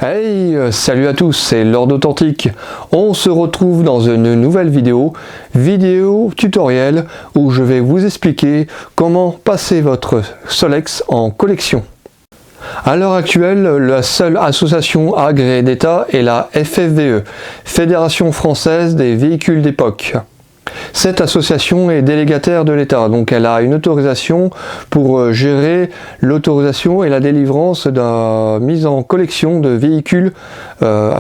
Hey, salut à tous, c'est Lord Authentique. On se retrouve dans une nouvelle vidéo tutoriel où je vais vous expliquer comment passer votre Solex en collection. À l'heure actuelle, la seule association agréée d'État est la FFVE, Fédération Française des Véhicules d'Époque. Cette association est délégataire de l'État, donc elle a une autorisation pour gérer l'autorisation et la délivrance de la mise en collection de véhicules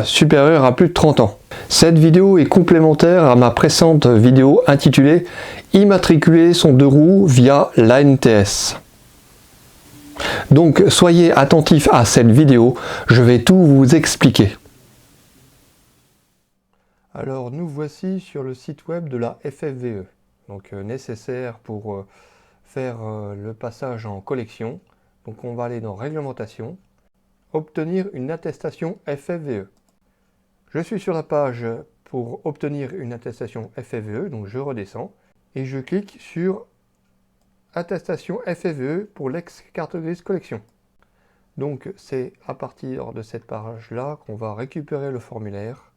supérieurs à plus de 30 ans. Cette vidéo est complémentaire à ma précédente vidéo intitulée « Immatriculer son deux roues via l'ANTS ». Donc soyez attentifs à cette vidéo, je vais tout vous expliquer. Alors nous voici sur le site web de la FFVE, donc nécessaire pour faire le passage en collection. Donc on va aller dans Réglementation, obtenir une attestation FFVE. Je suis sur la page pour obtenir une attestation FFVE, donc je redescends et je clique sur Attestation FFVE pour l'ex-carte grise collection. Donc c'est à partir de cette page-là qu'on va récupérer le formulaire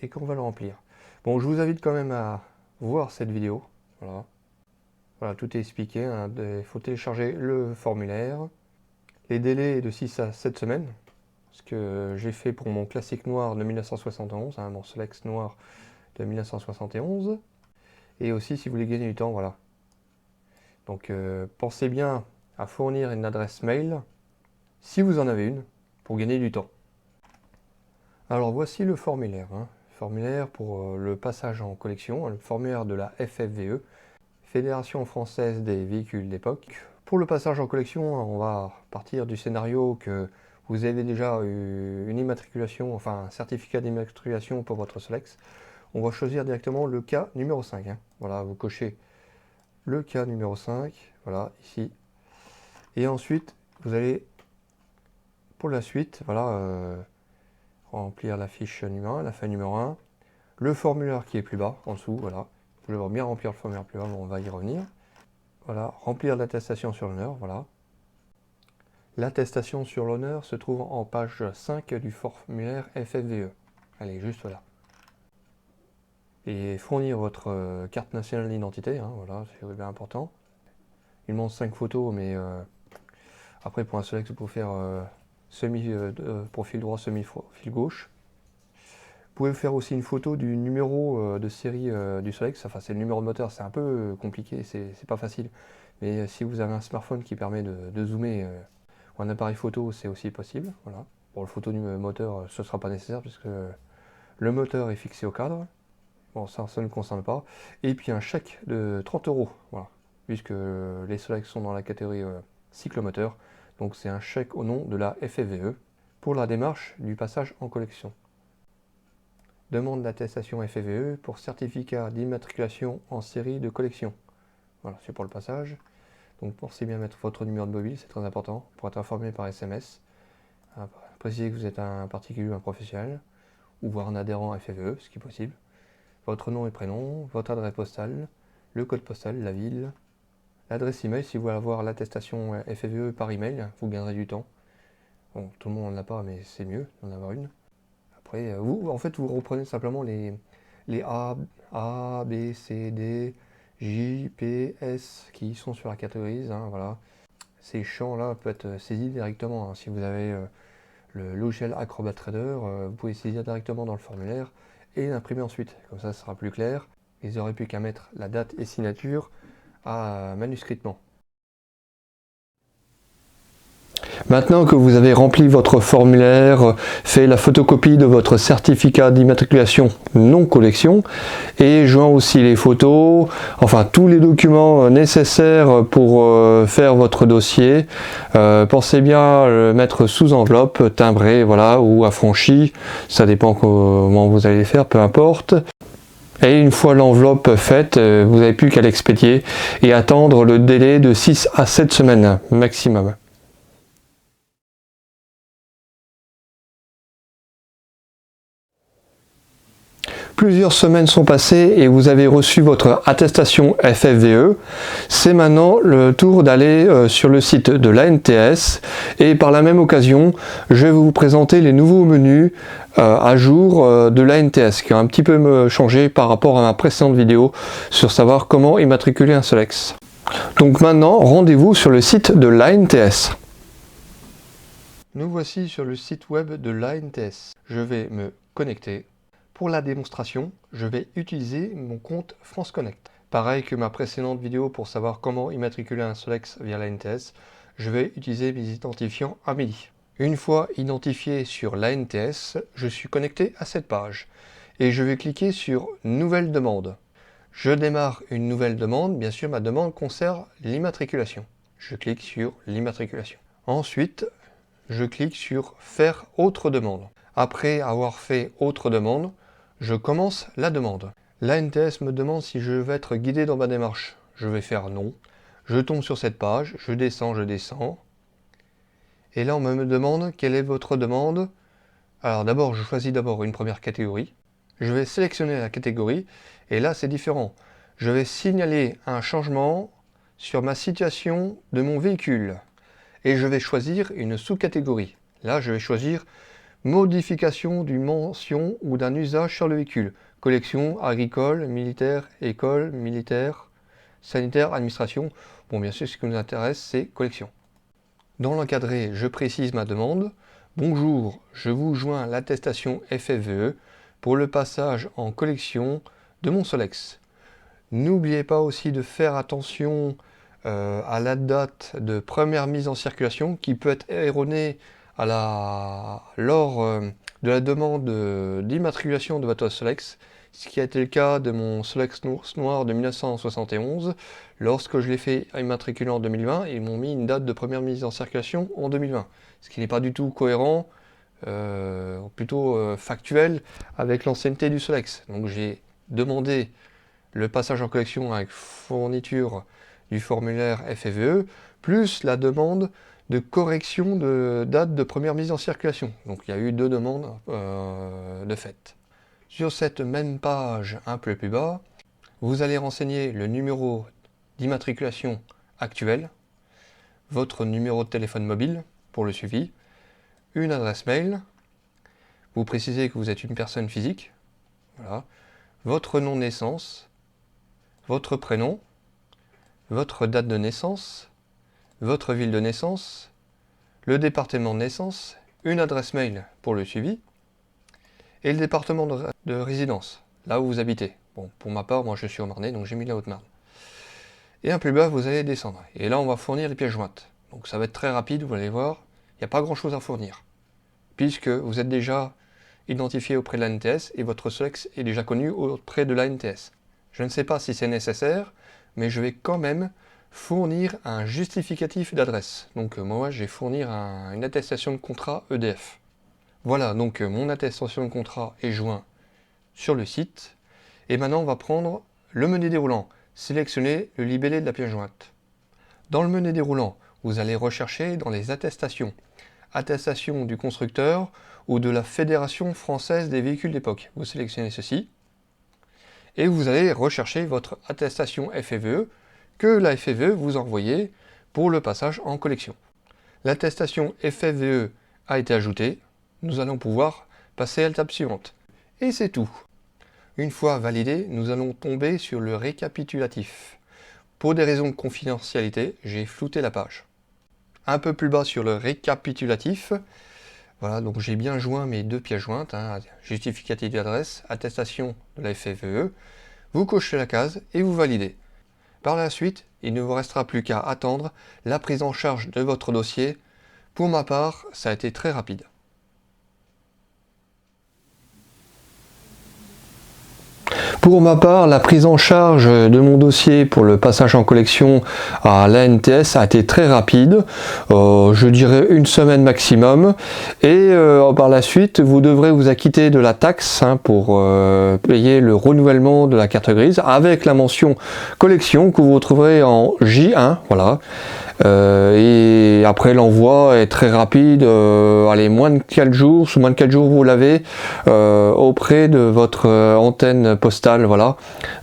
et qu'on va le remplir. Bon, je vous invite quand même à voir cette vidéo. Voilà, tout est expliqué. Hein. Il faut télécharger le formulaire. Les délais de 6 à 7 semaines. Ce que j'ai fait pour mon classique noir de 1971, hein, mon Solex noir de 1971. Et aussi, si vous voulez gagner du temps, voilà. Donc, pensez bien à fournir une adresse mail, si vous en avez une, pour gagner du temps. Alors, voici le formulaire. Hein. Formulaire pour le passage en collection, le formulaire de la FFVE, Fédération Française des Véhicules d'Époque. Pour le passage en collection, on va partir du scénario que vous avez déjà eu une immatriculation, enfin un certificat d'immatriculation pour votre Solex. On va choisir directement le cas numéro 5. Hein. Voilà, vous cochez le cas numéro 5, voilà, ici. Et ensuite, vous allez, pour la suite, voilà, remplir la fiche numéro 1, la feuille numéro 1, le formulaire qui est plus bas, en dessous, voilà. Vous allez bien remplir le formulaire plus bas, on va y revenir. Voilà, remplir l'attestation sur l'honneur, voilà. L'attestation sur l'honneur se trouve en page 5 du formulaire FFVE. Allez, juste là. Et fournir votre carte nationale d'identité, hein, voilà, c'est bien important. Il manque 5 photos, mais après pour un Solex, vous pouvez faire profil droit, semi-profil gauche. Vous pouvez faire aussi une photo du numéro de série du Solex, enfin c'est le numéro de moteur, c'est un peu compliqué, c'est pas facile. Mais si vous avez un smartphone qui permet de zoomer, ou un appareil photo, c'est aussi possible. Voilà. Pour le photo du moteur, ce ne sera pas nécessaire puisque le moteur est fixé au cadre. Bon, ça ne me concerne pas. Et puis un chèque de 30 €, voilà, puisque les Solex sont dans la catégorie cyclomoteur. Donc c'est un chèque au nom de la FFVE pour la démarche du passage en collection. Demande d'attestation FFVE pour certificat d'immatriculation en série de collection. Voilà, c'est pour le passage. Donc pensez bien mettre votre numéro de mobile, c'est très important, pour être informé par SMS. Précisez que vous êtes un particulier ou un professionnel, ou voire un adhérent à FFVE, ce qui est possible. Votre nom et prénom, votre adresse postale, le code postal, la ville, l'adresse email. Si vous voulez avoir l'attestation FFVE par email, vous gagnerez du temps. Bon, tout le monde n'en a pas, mais c'est mieux d'en avoir une. Après, vous reprenez simplement les A, B, C, D, J, P, S qui sont sur la catégorie. Hein, voilà. Ces champs-là peuvent être saisis directement. Hein. Si vous avez le logiciel Acrobat Trader, vous pouvez saisir directement dans le formulaire et l'imprimer ensuite. Comme ça sera plus clair. Ils n'auraient plus qu'à mettre la date et signature manuscritement. Maintenant que vous avez rempli votre formulaire, fait la photocopie de votre certificat d'immatriculation non collection et joint aussi les photos, enfin tous les documents nécessaires pour faire votre dossier, pensez bien à le mettre sous enveloppe, timbré, voilà, ou affranchi, ça dépend comment vous allez les faire, peu importe. Et une fois l'enveloppe faite, vous n'avez plus qu'à l'expédier et attendre le délai de 6 à 7 semaines maximum. Plusieurs semaines sont passées et vous avez reçu votre attestation FFVE. C'est maintenant le tour d'aller sur le site de l'ANTS et par la même occasion, je vais vous présenter les nouveaux menus à jour de l'ANTS qui ont un petit peu changé par rapport à ma précédente vidéo sur savoir comment immatriculer un Solex. Donc maintenant, rendez-vous sur le site de l'ANTS. Nous voici sur le site web de l'ANTS. Je vais me connecter. Pour la démonstration, je vais utiliser mon compte France Connect. Pareil que ma précédente vidéo pour savoir comment immatriculer un Solex via l'ANTS, je vais utiliser mes identifiants Amélie. Une fois identifié sur l'ANTS, je suis connecté à cette page et je vais cliquer sur Nouvelle demande. Je démarre une nouvelle demande, bien sûr ma demande concerne l'immatriculation. Je clique sur l'immatriculation. Ensuite, je clique sur Faire autre demande. Après avoir fait autre demande, je commence la demande. L'ANTS me demande si je vais être guidé dans ma démarche. Je vais faire non. Je tombe sur cette page, je descends. Et là, on me demande quelle est votre demande. Alors d'abord, je choisis une première catégorie. Je vais sélectionner la catégorie. Et là, c'est différent. Je vais signaler un changement sur ma situation de mon véhicule. Et je vais choisir une sous-catégorie. Là, je vais choisir modification d'une mention ou d'un usage sur le véhicule. Collection, agricole, militaire, école, militaire, sanitaire, administration. Bon, bien sûr, ce qui nous intéresse, c'est collection. Dans l'encadré, je précise ma demande. Bonjour, je vous joins l'attestation FFVE pour le passage en collection de mon Solex. N'oubliez pas aussi de faire attention à la date de première mise en circulation qui peut être erronée lors de la demande d'immatriculation de votre Solex, ce qui a été le cas de mon Solex noir de 1971. Lorsque je l'ai fait immatriculer en 2020, ils m'ont mis une date de première mise en circulation en 2020, ce qui n'est pas du tout cohérent, plutôt factuel avec l'ancienneté du Solex. Donc j'ai demandé le passage en collection avec fourniture du formulaire FFVE, plus la demande de correction de date de première mise en circulation. Donc il y a eu deux demandes de fait. Sur cette même page, un peu plus bas, vous allez renseigner le numéro d'immatriculation actuel, votre numéro de téléphone mobile pour le suivi, une adresse mail, vous précisez que vous êtes une personne physique, voilà, votre nom de naissance, votre prénom, votre date de naissance, votre ville de naissance, le département de naissance, une adresse mail pour le suivi, et le département de résidence, là où vous habitez. Bon, pour ma part, moi je suis au Marnais, donc j'ai mis la Haute-Marne. Et un plus bas, vous allez descendre. Et là, on va fournir les pièces jointes. Donc ça va être très rapide, vous allez voir, il n'y a pas grand-chose à fournir, puisque vous êtes déjà identifié auprès de l'ANTS et votre Solex est déjà connu auprès de l'ANTS. Je ne sais pas si c'est nécessaire, mais je vais quand même fournir un justificatif d'adresse. Donc moi, je vais fournir une attestation de contrat EDF. Voilà, donc mon attestation de contrat est joint sur le site. Et maintenant, on va prendre le menu déroulant. Sélectionner le libellé de la pièce jointe. Dans le menu déroulant, vous allez rechercher dans les attestations. Attestation du constructeur ou de la Fédération française des véhicules d'époque. Vous sélectionnez ceci. Et vous allez rechercher votre attestation FFVE que la FFVE vous envoyez pour le passage en collection. L'attestation FFVE a été ajoutée. Nous allons pouvoir passer à l'étape suivante. Et c'est tout. Une fois validé, nous allons tomber sur le récapitulatif. Pour des raisons de confidentialité, j'ai flouté la page. Un peu plus bas sur le récapitulatif, voilà, donc j'ai bien joint mes deux pièces jointes, justificatif d'adresse, attestation de la FFVE. Vous cochez la case et vous validez. Par la suite, il ne vous restera plus qu'à attendre la prise en charge de votre dossier. Pour ma part, ça a été très rapide. Pour ma part, la prise en charge de mon dossier pour le passage en collection à l'ANTS a été très rapide, je dirais une semaine maximum, et par la suite vous devrez vous acquitter de la taxe pour payer le renouvellement de la carte grise avec la mention collection que vous retrouverez en J1, voilà. Et après l'envoi est très rapide, allez, moins de 4 jours, sous moins de 4 jours vous l'avez auprès de votre antenne postale, voilà,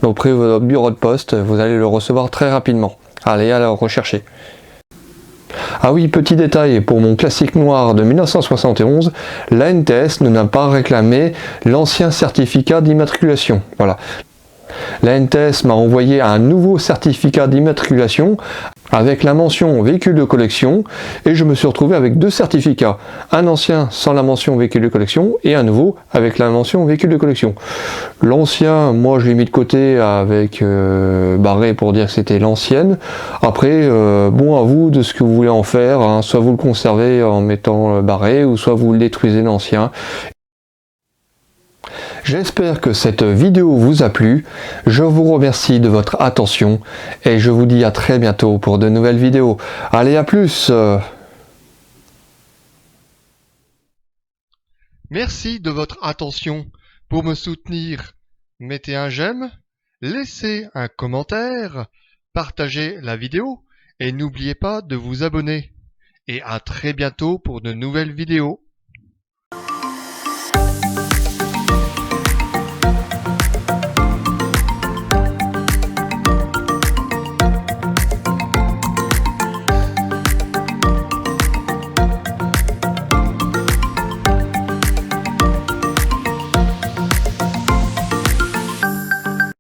auprès de votre bureau de poste, vous allez le recevoir très rapidement. Allez, alors rechercher. Ah oui, petit détail, pour mon classique noir de 1971, la NTS ne m'a pas réclamé l'ancien certificat d'immatriculation. Voilà. La NTS m'a envoyé un nouveau certificat d'immatriculation avec la mention véhicule de collection et je me suis retrouvé avec deux certificats, un ancien sans la mention véhicule de collection et un nouveau avec la mention véhicule de collection. L'ancien, moi je l'ai mis de côté avec barré pour dire que c'était l'ancienne. Après, bon à vous de ce que vous voulez en faire, hein. Soit vous le conservez en mettant barré ou soit vous le détruisez l'ancien. J'espère que cette vidéo vous a plu, je vous remercie de votre attention et je vous dis à très bientôt pour de nouvelles vidéos. Allez, à plus. Merci de votre attention. Pour me soutenir, mettez un j'aime, laissez un commentaire, partagez la vidéo et n'oubliez pas de vous abonner. Et à très bientôt pour de nouvelles vidéos.